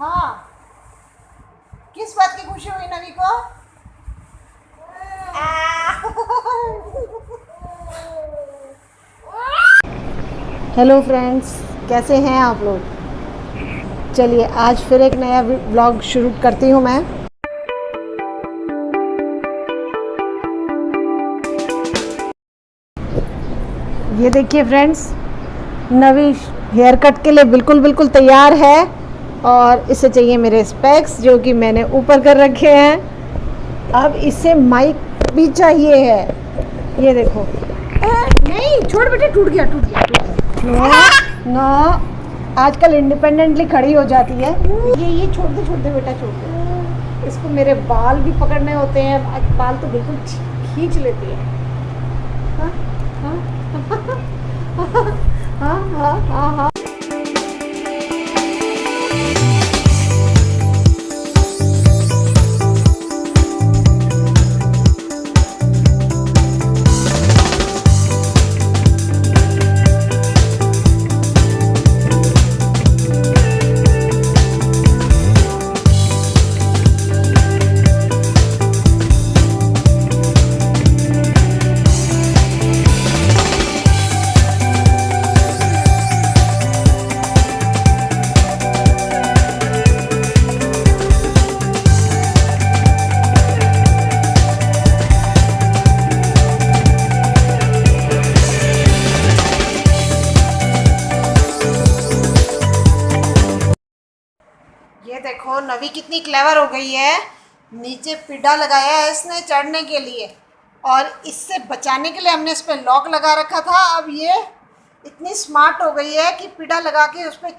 हाँ, किस बात की खुशी हुई नवी को? हेलो फ्रेंड्स, कैसे हैं आप लोग? चलिए आज फिर एक नया व्लॉग शुरू करती हूँ मैं। ये देखिए फ्रेंड्स, नवी हेयर कट के लिए बिल्कुल तैयार है और इसे चाहिए मेरे स्पेक्स जो कि मैंने ऊपर कर रखे हैं। अब इसे माइक भी चाहिए है। ये देखो, नहीं छोड़ बेटे, टूट गया। नो, आजकल इंडिपेंडेंटली खड़ी हो जाती है। ये छोड़ दे बेटा, छोड़ दे इसको। मेरे बाल भी पकड़ने होते हैं, बाल तो बिल्कुल खींच लेती है। हाँ हाँ हाँ हाँ हाँ। ये देखो नवी कितनी क्लेवर हो गई है। नीचे पिड्डा लगाया है इसने चढ़ने के लिए, और इससे बचाने के लिए हमने इस पर लॉक लगा रखा था। अब ये इतनी स्मार्ट हो गई है कि पिड्डा लगा के उस पर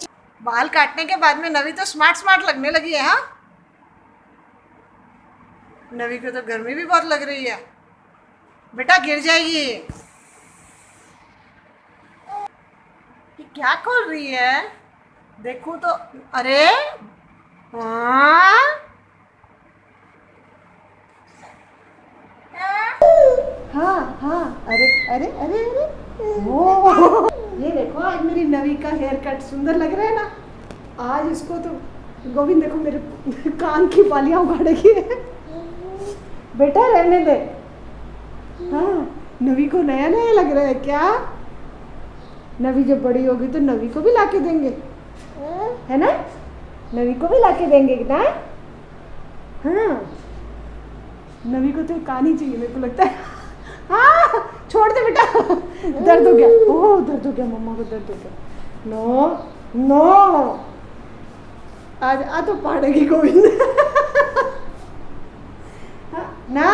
बाल काटने के बाद में नवी तो स्मार्ट लगने लगी है। हाँ, नवी को तो गर्मी भी बहुत लग रही है। बेटा गिर जाएगी। ये क्या खोल रही है? देखो तो, अरे हाँ हाँ हाँ, अरे वो ये देखो, आज मेरी नवी का हेयर कट सुंदर लग रहा है ना। आज इसको तो गोविंद देखो मेरे कान की बालियां उगाड़ेगी। बेटा रहने दे। हाँ, नवी को नया लग रहा है क्या? नवी जब बड़ी होगी तो नवी को भी लाके देंगे, है ना? नवी को भी लाके देंगे ना। हाँ, नवी को तो कान ही चाहिए मेरे को लगता है। हाँ, छोड़ दे बेटा, दर्द हो गया। ओह, दर्द हो गया, मम्मा को दर्द हो गया। नो आज आ तो पाड़ेगी गोविंद। ना,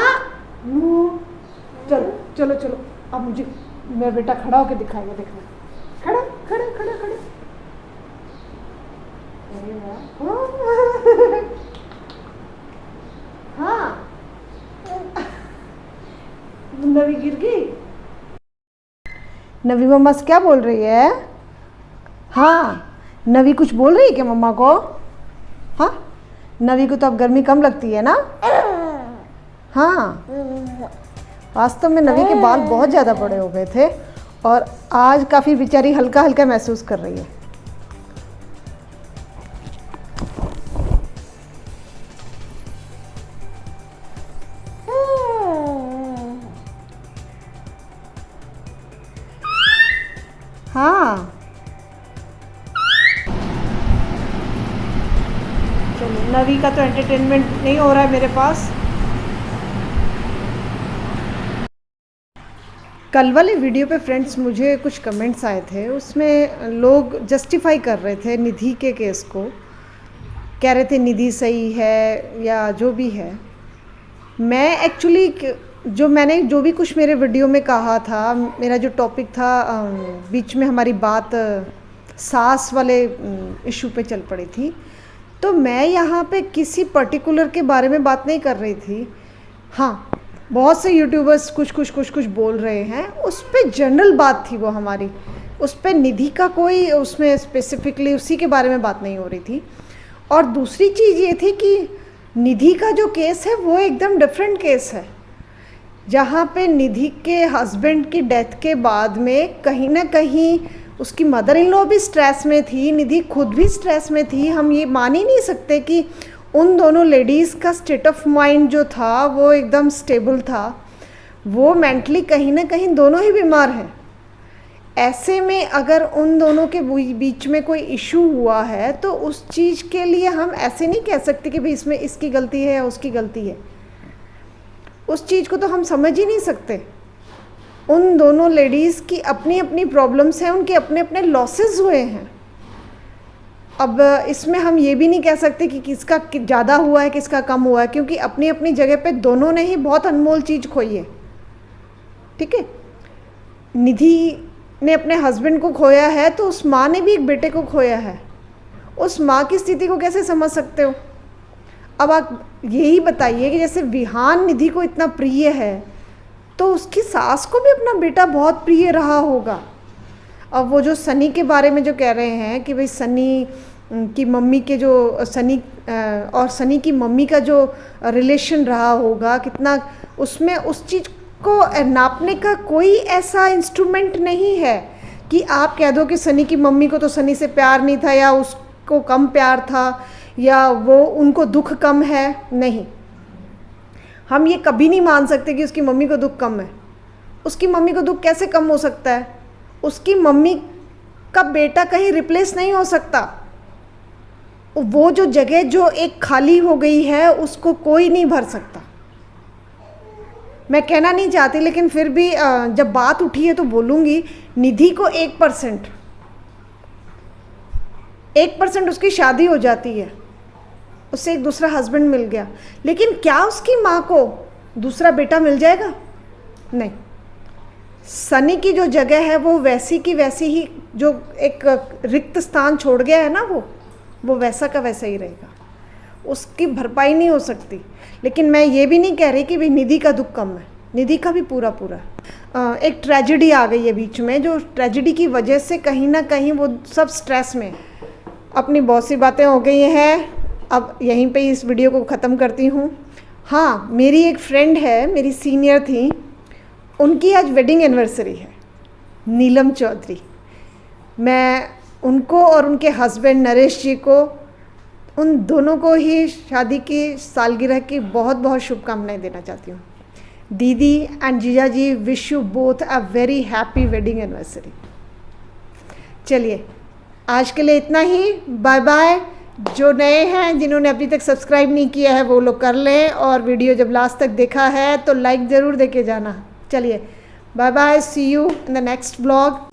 चलो अब मुझे मेरा बेटा खड़ा होके दिखाएगा। देखना, खड़ा। हाँ, नवी गिर गई। नवी मम्मा से क्या बोल रही है? हाँ, नवी कुछ बोल रही है क्या मम्मा को? हाँ, नवी को तो अब गर्मी कम लगती है ना। हाँ, वास्तव में नवी के बाल बहुत ज़्यादा बड़े हो गए थे और आज काफ़ी बेचारी हल्का महसूस कर रही है। हाँ, चलो, नवी का तो एंटरटेनमेंट नहीं हो रहा है मेरे पास। कल वाले वीडियो पे फ्रेंड्स मुझे कुछ कमेंट्स आए थे, उसमें लोग जस्टिफाई कर रहे थे निधि के केस को। कह रहे थे निधि सही है या जो भी है। मैं एक्चुअली मैंने जो भी कुछ मेरे वीडियो में कहा था, मेरा जो टॉपिक था, बीच में हमारी बात सास वाले इशू पे चल पड़ी थी। तो मैं यहाँ पे किसी पर्टिकुलर के बारे में बात नहीं कर रही थी। हाँ, बहुत से यूट्यूबर्स कुछ बोल रहे हैं, उस पर जनरल बात थी वो हमारी। उस पर निधि का कोई, उसमें स्पेसिफिकली उसी के बारे में बात नहीं हो रही थी। और दूसरी चीज़ ये थी कि निधि का जो केस है वो एकदम डिफरेंट केस है, जहाँ पे निधि के हस्बैंड की डेथ के बाद में कहीं ना कहीं उसकी मदर इन लॉ भी स्ट्रेस में थी, निधि खुद भी स्ट्रेस में थी। हम ये मान ही नहीं सकते कि उन दोनों लेडीज़ का स्टेट ऑफ माइंड जो था वो एकदम स्टेबल था। वो मेंटली कहीं ना कहीं दोनों ही बीमार हैं। ऐसे में अगर उन दोनों के बीच में कोई इशू हुआ है तो उस चीज़ के लिए हम ऐसे नहीं कह सकते कि भाई इसमें इसकी गलती है या उसकी गलती है। उस चीज़ को तो हम समझ ही नहीं सकते। उन दोनों लेडीज़ की अपनी अपनी प्रॉब्लम्स हैं, उनके अपने अपने लॉसेस हुए हैं। अब इसमें हम ये भी नहीं कह सकते कि किसका ज़्यादा हुआ है किसका कम हुआ है, क्योंकि अपनी अपनी जगह पे दोनों ने ही बहुत अनमोल चीज़ खोई है। ठीक है, निधि ने अपने हस्बैंड को खोया है तो उस माँ ने भी एक बेटे को खोया है। उस माँ की स्थिति को कैसे समझ सकते हो? अब आप यही बताइए कि जैसे विहान निधि को इतना प्रिय है तो उसकी सास को भी अपना बेटा बहुत प्रिय रहा होगा। अब वो जो सनी के बारे में जो कह रहे हैं कि भाई सनी की मम्मी के जो सनी और सनी की मम्मी का जो रिलेशन रहा होगा कितना, उसमें उस चीज़ को नापने का कोई ऐसा इंस्ट्रूमेंट नहीं है कि आप कह दो कि सनी की मम्मी को तो सनी से प्यार नहीं था या उसको कम प्यार था या वो उनको दुख कम है। नहीं, हम ये कभी नहीं मान सकते कि उसकी मम्मी को दुख कम है। उसकी मम्मी को दुख कैसे कम हो सकता है? उसकी मम्मी का बेटा कहीं रिप्लेस नहीं हो सकता। वो जो जगह जो एक खाली हो गई है उसको कोई नहीं भर सकता। मैं कहना नहीं चाहती लेकिन फिर भी जब बात उठी है तो बोलूँगी। निधि को 1% उसकी शादी हो जाती है, उससे एक दूसरा हस्बैंड मिल गया, लेकिन क्या उसकी माँ को दूसरा बेटा मिल जाएगा? नहीं। सनी की जो जगह है वो वैसी की वैसी ही, जो एक रिक्त स्थान छोड़ गया है ना वो वैसा का वैसा ही रहेगा, उसकी भरपाई नहीं हो सकती। लेकिन मैं ये भी नहीं कह रही कि भाई निधि का दुख कम है, निधि का भी पूरा एक ट्रेजेडी आ गई है बीच में, जो ट्रेजेडी की वजह से कहीं ना कहीं वो सब स्ट्रेस में। अपनी बहुत सी बातें हो गई हैं, अब यहीं पे इस वीडियो को ख़त्म करती हूँ। हाँ, मेरी एक फ्रेंड है, मेरी सीनियर थी, उनकी आज वेडिंग एनिवर्सरी है, नीलम चौधरी। मैं उनको और उनके हस्बैंड नरेश जी को, उन दोनों को ही शादी की सालगिरह की बहुत बहुत शुभकामनाएं देना चाहती हूँ। दीदी एंड जीजा जी, wish you both a very happy wedding anniversary. चलिए, आज के लिए इतना ही। Bye bye. जो नए हैं, जिन्होंने अभी तक सब्सक्राइब नहीं किया है वो लोग कर लें, और वीडियो जब लास्ट तक देखा है तो लाइक ज़रूर देके जाना। चलिए, bye bye, see you in the next blog.